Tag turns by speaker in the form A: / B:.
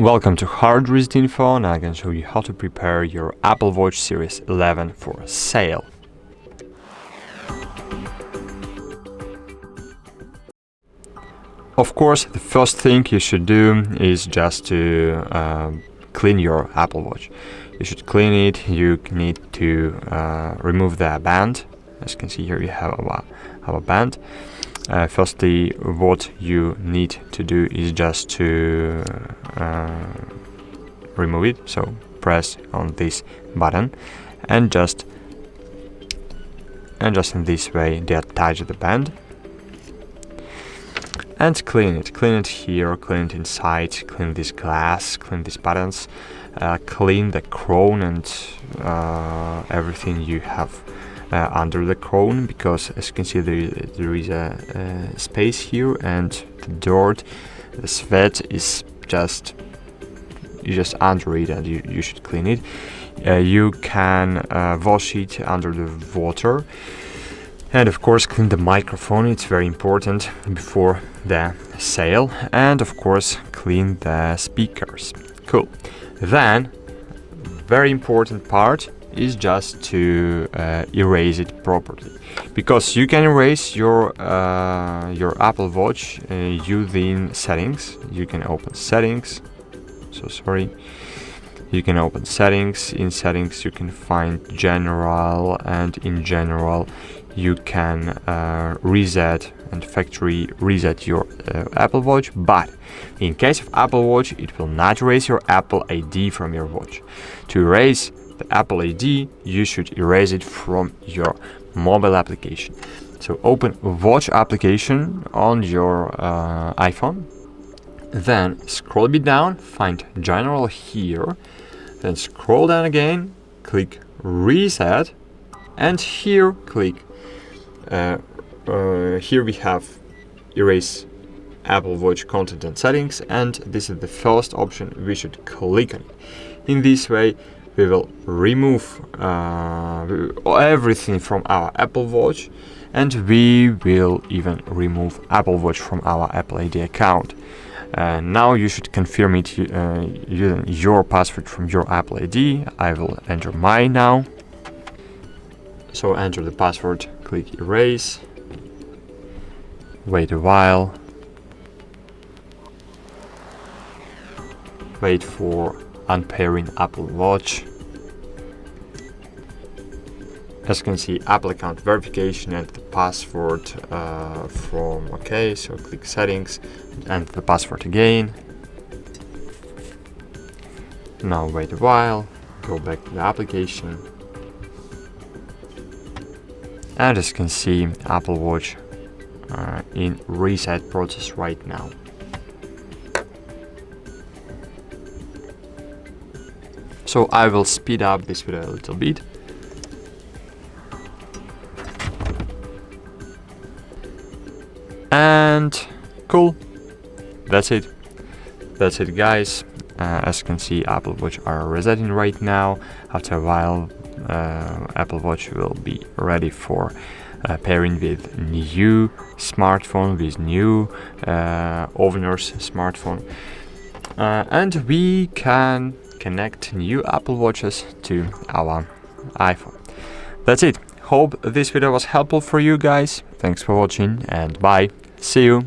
A: Welcome to HardReset.Info, and I can show you how to prepare your Apple Watch Series 11 for sale. Of course, the first thing you should do is just to clean your Apple Watch. You should clean it. You need to remove the band. As you can see here, you have a band. Firstly, what you need to do is just to remove it. So press on this button and just in this way detach the band and clean it. Clean it here, clean it inside, clean this glass, clean these buttons, clean the crown and everything you have under the crown, because as you can see there is a space here, and the dirt, the sweat is just under it, and you should clean it. You can wash it under the water, and of course clean the microphone. It's very important before the sale, and of course clean the speakers. Cool. Then very important part is just to erase it properly, because you can erase your Apple Watch using settings. You can open settings. You can open settings. In settings you can find general, and in general you can reset and factory reset your Apple Watch. But in case of Apple Watch, it will not erase your Apple ID from your watch. To erase the Apple ID, you should erase it from your mobile application. So open Watch application on your iPhone, then scroll a bit down, find General here, then scroll down again, click Reset, and here click here we have Erase Apple Watch content and settings, and this is the first option we should click on. In this way we will remove everything from our Apple Watch, and we will even remove Apple Watch from our Apple ID account. Now you should confirm it using your password from your Apple ID. I will enter mine now. So enter the password, click erase, wait a while, wait for unpairing Apple Watch. As you can see, Apple account verification and the password from OK. So click settings and the password again. Now wait a while, go back to the application, and as you can see, Apple Watch in reset process right now. So I will speed up this video a little bit. And cool, that's it guys. As you can see, Apple Watch are resetting right now. After a while, Apple Watch will be ready for pairing with new smartphone, with new owner's smartphone, and we can connect new Apple Watches to our iPhone. That's it. Hope this video was helpful for you guys. Thanks for watching, and bye. See you.